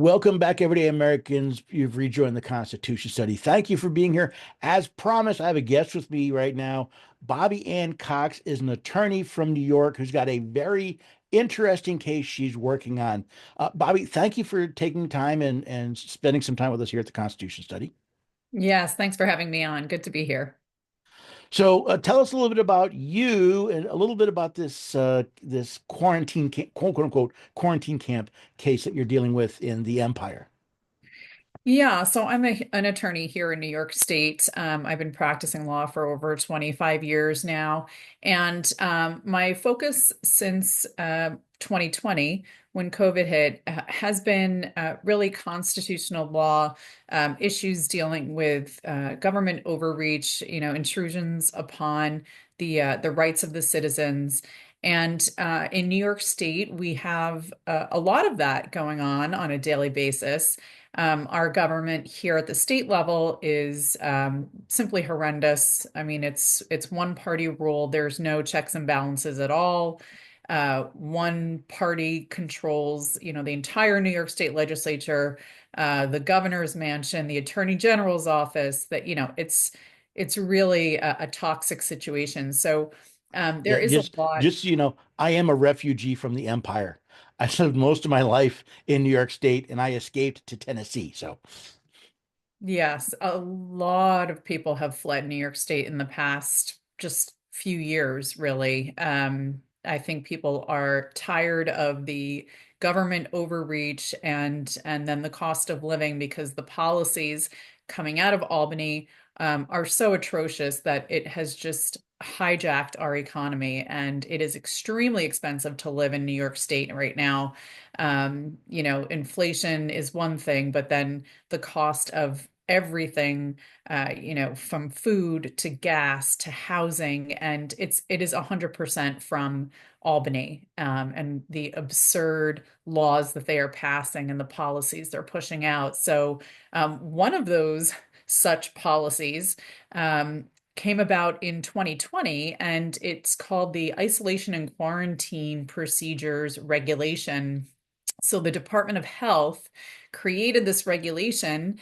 Welcome back, everyday Americans. You've rejoined the Constitution Study. Thank you for being here. As promised, I have a guest with me right now. Bobby Ann Cox is an attorney from New York who's got a very interesting case she's working on. Bobby, thank you for taking time and spending some time with us here at the Constitution Study. Yes, thanks for having me on. Good to be here. So, tell us a little bit about you and a little bit about this quarantine quote unquote quarantine camp case that you're dealing with in the Empire. Yeah, so I'm an attorney here in New York State. I've been practicing law for over 25 years now. And my focus since 2020, when COVID hit, has been really constitutional law, issues dealing with government overreach, intrusions upon the rights of the citizens. And in New York State, we have a lot of that going on a daily basis. Our government here at the state level is simply horrendous. I mean, it's one party rule. There's no checks and balances at all. One party controls, the entire New York State legislature, the governor's mansion, the attorney general's office. It's really a toxic situation. So there Yeah, is a lot. just so you know, I am a refugee from the Empire. I lived most of my life in New York State and I escaped to Tennessee. So, Yes, a lot of people have fled New York State in the past just few years, really. I think people are tired of the government overreach and then the cost of living because the policies coming out of Albany are so atrocious that it has just hijacked our economy, and it is extremely expensive to live in New York State right now. Inflation is one thing, but then the cost of everything, from food to gas to housing, and it is 100% from Albany, and the absurd laws that they are passing and the policies they're pushing out. So, one of those such policies came about in 2020, and it's called the Isolation and Quarantine Procedures Regulation. So the Department of Health created this regulation,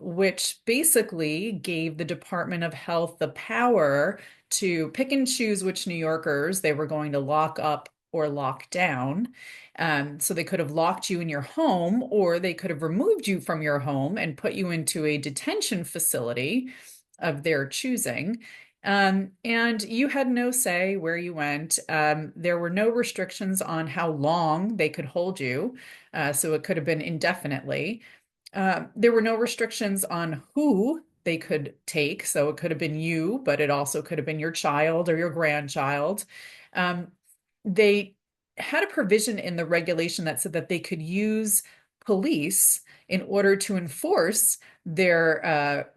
which basically gave the Department of Health the power to pick and choose which New Yorkers they were going to lock up or lock down. So they could have locked you in your home, or they could have removed you from your home and put you into a detention facility of their choosing. And you had no say where you went. There were no restrictions on how long they could hold you, so it could have been indefinitely. There were no restrictions on who they could take, so it could have been you, but it also could have been your child or your grandchild. They had a provision in the regulation that said that they could use police in order to enforce their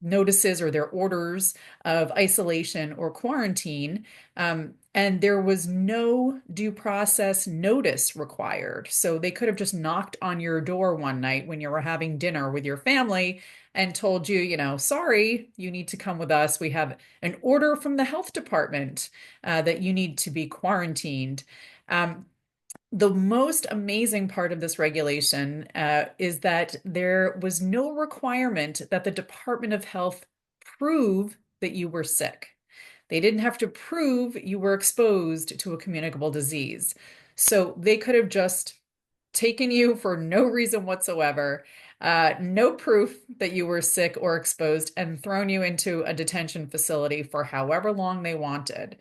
notices or their orders of isolation or quarantine. And there was no due process notice required. So they could have just knocked on your door one night when you were having dinner with your family and told you, sorry, you need to come with us. We have an order from the health department that you need to be quarantined. Um, the most amazing part of this regulation is that there was no requirement that the Department of Health prove that you were sick. They didn't have to prove you were exposed to a communicable disease. So they could have just taken you for no reason whatsoever, no proof that you were sick or exposed, and thrown you into a detention facility for however long they wanted.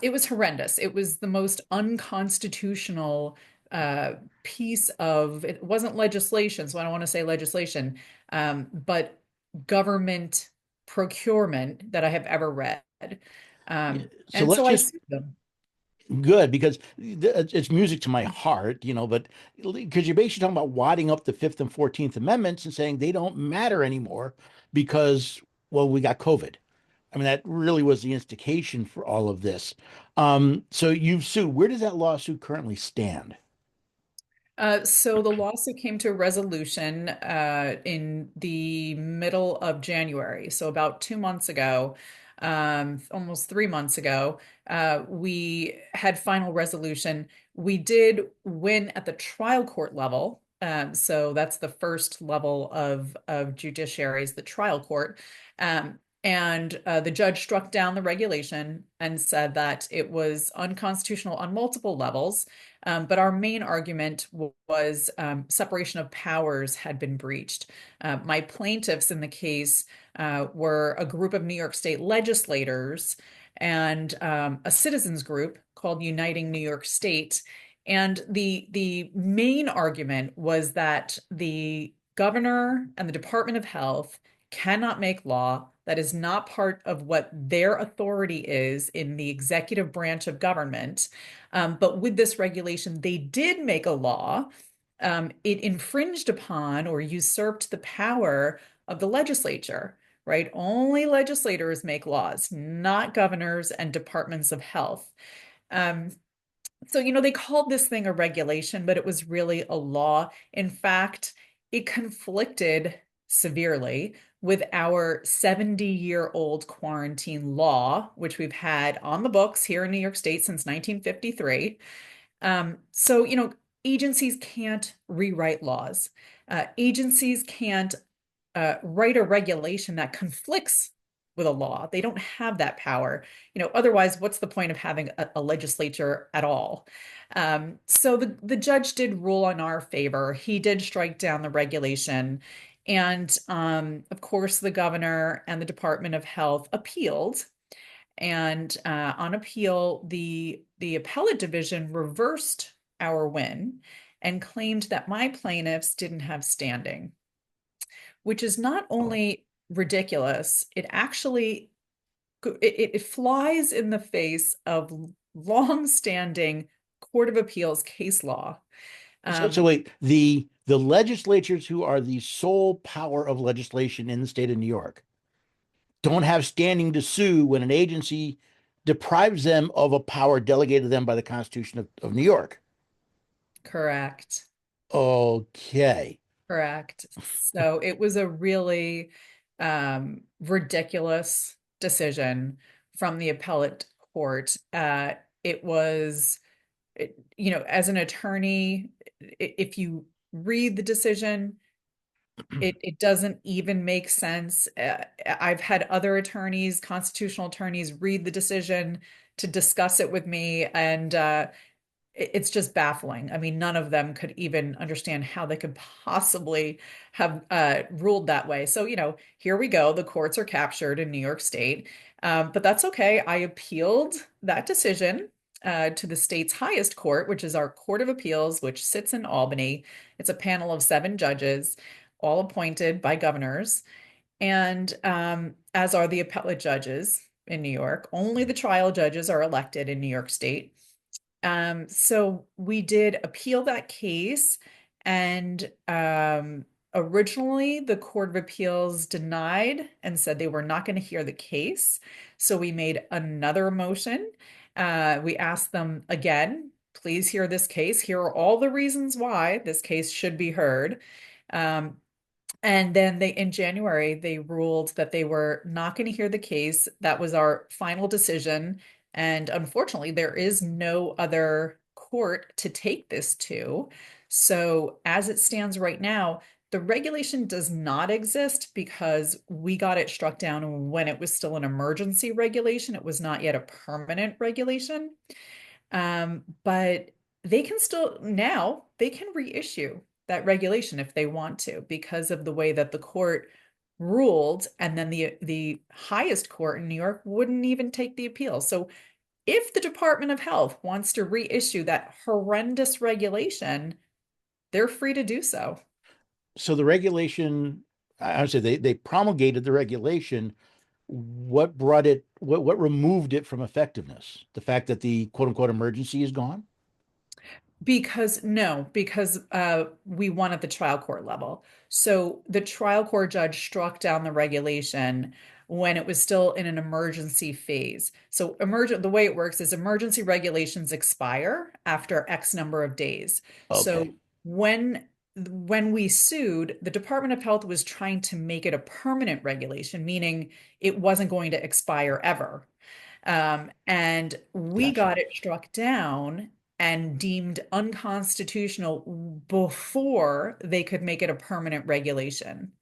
It was horrendous. It was the most unconstitutional piece of, it wasn't legislation, so I don't want to say legislation, but government procurement that I have ever read. yeah, so And let's so I just sued them. good because it's music to my heart, but because you're basically talking about wadding up the Fifth and 14th Amendments and saying they don't matter anymore because, well, we got COVID. I mean, that really was the instigator for all of this. So you've sued. Where does that lawsuit currently stand? So the lawsuit came to a resolution in the middle of January, so about 2 months ago. almost 3 months ago. We had final resolution. We did win at the trial court level. So that's the first level of judiciary is the trial court. And the judge struck down the regulation and said that it was unconstitutional on multiple levels. But our main argument was separation of powers had been breached. My plaintiffs in the case were a group of New York State legislators and a citizens group called Uniting New York State. And the main argument was that the governor and the Department of Health cannot make law that is not part of what their authority is in the executive branch of government. But with this regulation, they did make a law. It infringed upon or usurped the power of the legislature, right? Only legislators make laws, not governors and departments of health. Um, so, they called this thing a regulation, but it was really a law. In fact, it conflicted severely with our 70-year-old quarantine law, which we've had on the books here in New York State since 1953. So, agencies can't rewrite laws. Agencies can't write a regulation that conflicts with a law. They don't have that power. Otherwise, what's the point of having a legislature at all? So the judge did rule in our favor. He did strike down the regulation. And of course, the governor and the Department of Health appealed. And on appeal, the appellate division reversed our win and claimed that my plaintiffs didn't have standing, which is not Oh. only ridiculous, it flies in the face of long-standing Court of Appeals case law. So Um, wait, the legislatures who are the sole power of legislation in the state of New York don't have standing to sue when an agency deprives them of a power delegated to them by the Constitution of New York. correct. Okay. Correct. So it was a really ridiculous decision from the appellate court. It was, as an attorney, if you read the decision, it doesn't even make sense. I've had other attorneys, constitutional attorneys, read the decision to discuss it with me, and it's just baffling. I mean, none of them could even understand how they could possibly have ruled that way. So, here we go. The courts are captured in New York State. But that's okay. I appealed that decision to the state's highest court, which is our Court of Appeals, which sits in Albany. It's a panel of 7 judges, all appointed by governors. And as are the appellate judges in New York. Only the trial judges are elected in New York State. So we did appeal that case, and originally the Court of Appeals denied and said they were not going to hear the case. So we made another motion. We asked them again, please hear this case. Here are all the reasons why this case should be heard. Um, and then in January, they ruled that they were not going to hear the case. That was our final decision. And unfortunately, there is no other court to take this to. So as it stands right now, the regulation does not exist because we got it struck down when it was still an emergency regulation. It was not yet a permanent regulation. But they can reissue that regulation if they want to because of the way that the court ruled, and then the highest court in New York wouldn't even take the appeal. So if the Department of Health wants to reissue that horrendous regulation, they're free to do so. So the regulation, I would say they promulgated the regulation. What brought it, what removed it from effectiveness? The fact that the quote unquote emergency is gone? Because we won at the trial court level. So the trial court judge struck down the regulation when it was still in an emergency phase. So the way it works is emergency regulations expire after X number of days. So Okay. when when we sued, the Department of Health was trying to make it a permanent regulation, meaning it wasn't going to expire ever. And we Gotcha. got it struck down and deemed unconstitutional before they could make it a permanent regulation.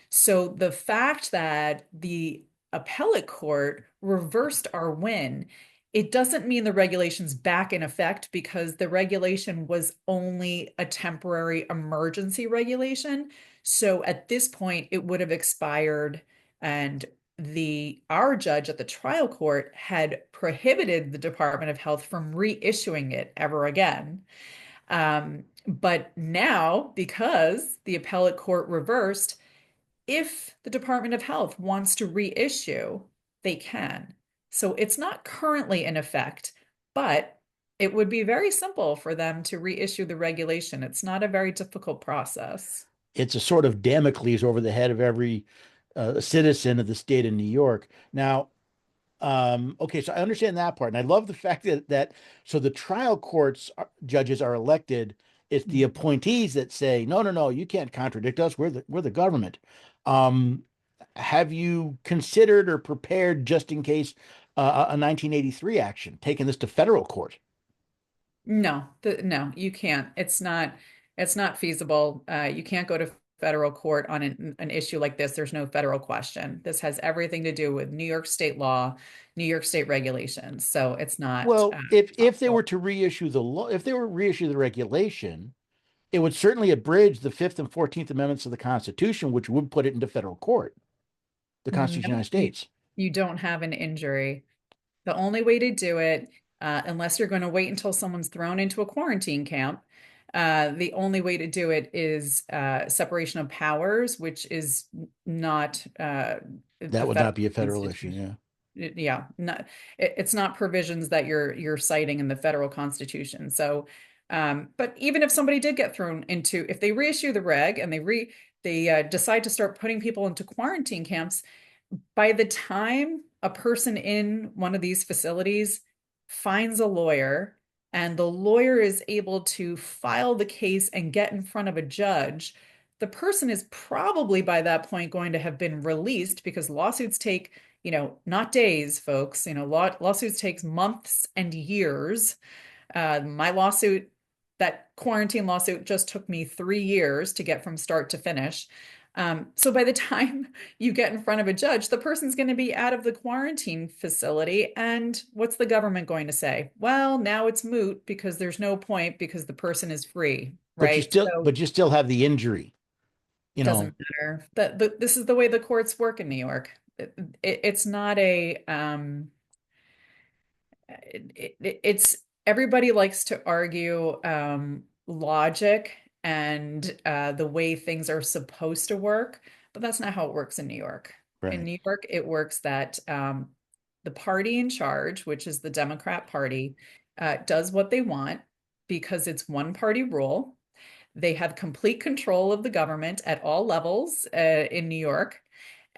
So the fact that the appellate court reversed our win, it doesn't mean the regulation's back in effect because the regulation was only a temporary emergency regulation. So at this point, it would have expired, and the our judge at the trial court had prohibited the Department of Health from reissuing it ever again. But now, because the appellate court reversed, if the Department of Health wants to reissue, they can. So it's not currently in effect, but it would be very simple for them to reissue the regulation. It's not a very difficult process. It's a sort of Damocles over the head of every citizen of the state of New York. Now, okay, so I understand that part, and I love the fact that so the trial courts judges are elected. It's the Mhm. appointees that say, no, no, no, you can't contradict us. We're the government. Um, have you considered or prepared just in case a 1983 action, taking this to federal court? No, you can't. It's not feasible. You can't go to federal court on an issue like this. There's no federal question. This has everything to do with New York state law, New York state regulations. So it's not Well, if they were possible. to reissue the law, if they were to reissue the regulation, it would certainly abridge the Fifth and 14th Amendments of the Constitution, which would put it into federal court, the Constitution of the No, United States. you don't have an injury. The only way to do it, unless you're going to wait until someone's thrown into a quarantine camp, the only way to do it is separation of powers, which is not That a would federal not be a federal issue. institution. Yeah. Yeah, not it's not provisions that you're citing in the federal constitution. So, but even if somebody did get thrown into, if they reissue the reg and they decide to start putting people into quarantine camps, by the time a person in one of these facilities finds a lawyer and the lawyer is able to file the case and get in front of a judge, the person is probably by that point going to have been released because lawsuits take, not days, folks. Lawsuits takes months and years. My lawsuit, that quarantine lawsuit, just took me 3 years to get from start to finish. So by the time you get in front of a judge, the person's going to be out of the quarantine facility. And what's the government going to say? Well, now it's moot because there's no point because the person is free, But you right? still, So but you still have the injury, you know. doesn't matter. This is the way the courts work in New York. It's not a it's everybody likes to argue logic and the way things are supposed to work, but that's not how it works in New York. In Right. New York, it works that the party in charge, which is the Democrat Party, does what they want because it's one party rule. They have complete control of the government at all levels in New York.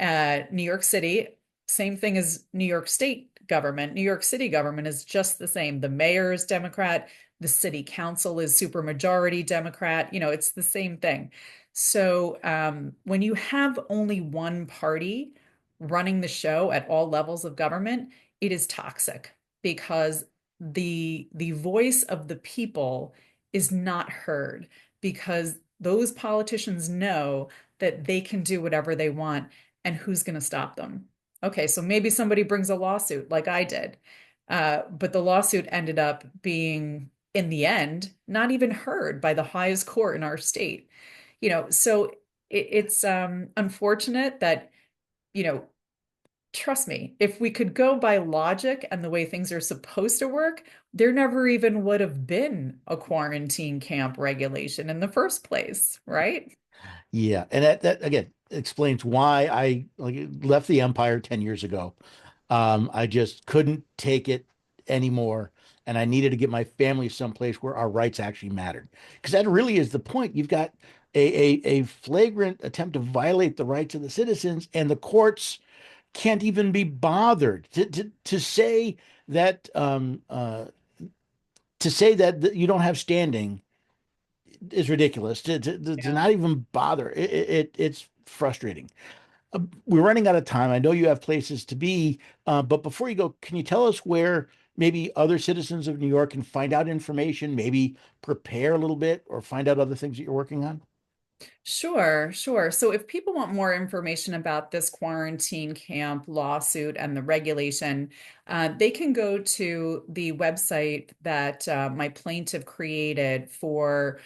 New York City, same thing as New York State government. New York City government is just the same. The mayor is Democrat, the city council is supermajority Democrat. It's the same thing. So when you have only one party running the show at all levels of government, it is toxic because the voice of the people is not heard because those politicians know that they can do whatever they want, and who's going to stop them? Okay, so maybe somebody brings a lawsuit like I did, but the lawsuit ended up being, in the end, not even heard by the highest court in our state. So it's unfortunate that, you know, trust me, if we could go by logic and the way things are supposed to work, there never even would have been a quarantine camp regulation in the first place, right? Yeah, and that again explains why I like left the Empire 10 years ago. I just couldn't take it anymore, and I needed to get my family someplace where our rights actually mattered. Because that really is the point. You've got a flagrant attempt to violate the rights of the citizens, and the courts can't even be bothered to say that you don't have standing is ridiculous. To Yeah. not even bother. It's frustrating. We're running out of time. I know you have places to be, but before you go, can you tell us where maybe other citizens of New York can find out information, maybe prepare a little bit, or find out other things that you're working on? Sure, sure. So if people want more information about this quarantine camp lawsuit and the regulation, they can go to the website that my plaintiff created for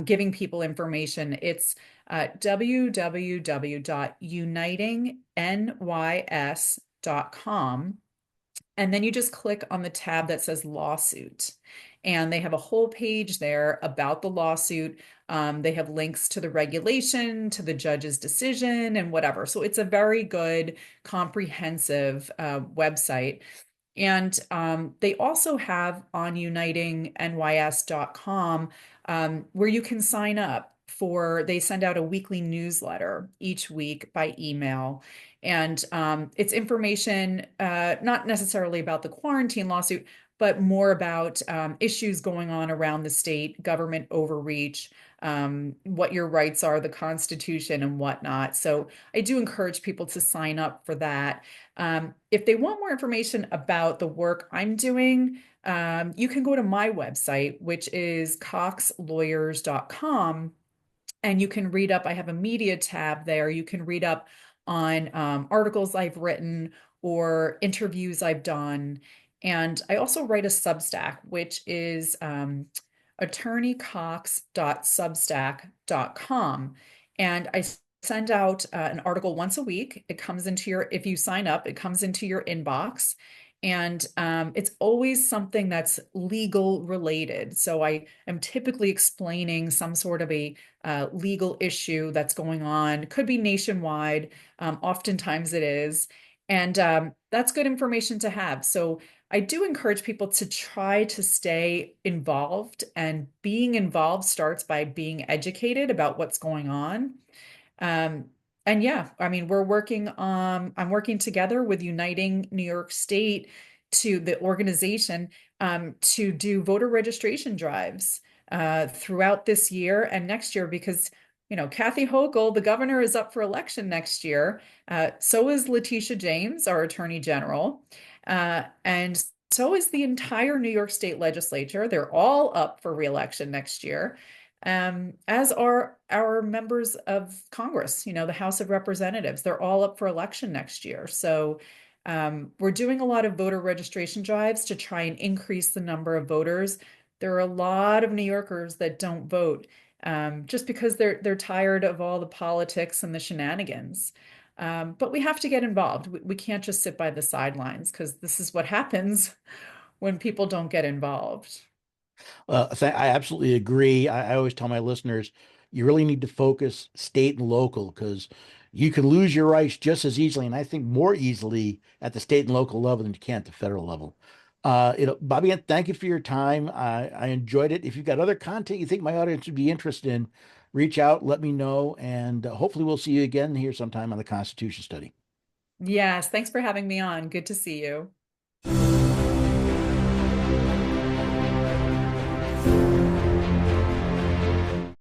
giving people information. It's www.unitingnys.com. And then you just click on the tab that says lawsuit. And they have a whole page there about the lawsuit. They have links to the regulation, to the judge's decision, and whatever. So it's a very good, comprehensive website. And they also have on unitingnys.com where you can sign up for, they send out a weekly newsletter each week by email. And it's information, not necessarily about the quarantine lawsuit, but more about issues going on around the state, government overreach, what your rights are, the Constitution, and whatnot. So I do encourage people to sign up for that. If they want more information about the work I'm doing, you can go to my website, which is coxlawyers.com, and you can read up. I have a media tab there. You can read up on articles I've written or interviews I've done. And I also write a Substack, which is attorneycox.substack.com. And I send out an article once a week. It comes into your, if you sign up, it comes into your inbox. And it's always something that's legal related. So I am typically explaining some sort of a legal issue that's going on. Could be nationwide. Oftentimes it is. And that's good information to have. So I do encourage people to try to stay involved, and being involved starts by being educated about what's going on. Um, and yeah, I mean, I'm working together with Uniting New York State to the organization to do voter registration drives throughout this year and next year because, Kathy Hochul, the governor, is up for election next year. So is Letitia James, our attorney general. And so is the entire New York State legislature. They're all up for reelection next year, as are our members of Congress, the House of Representatives. They're all up for election next year. So we're doing a lot of voter registration drives to try and increase the number of voters. There are a lot of New Yorkers that don't vote just because they're tired of all the politics and the shenanigans. But we have to get involved. We can't just sit by the sidelines because this is what happens when people don't get involved. I absolutely agree. I always tell my listeners, you really need to focus state and local because you can lose your rights just as easily, and I think more easily at the state and local level than you can at the federal level. Bobby, Ann, thank you for your time. I enjoyed it. If you've got other content you think my audience would be interested in, reach out, let me know, and hopefully we'll see you again here sometime on the Constitution Study. Yes, thanks for having me on. Good to see you.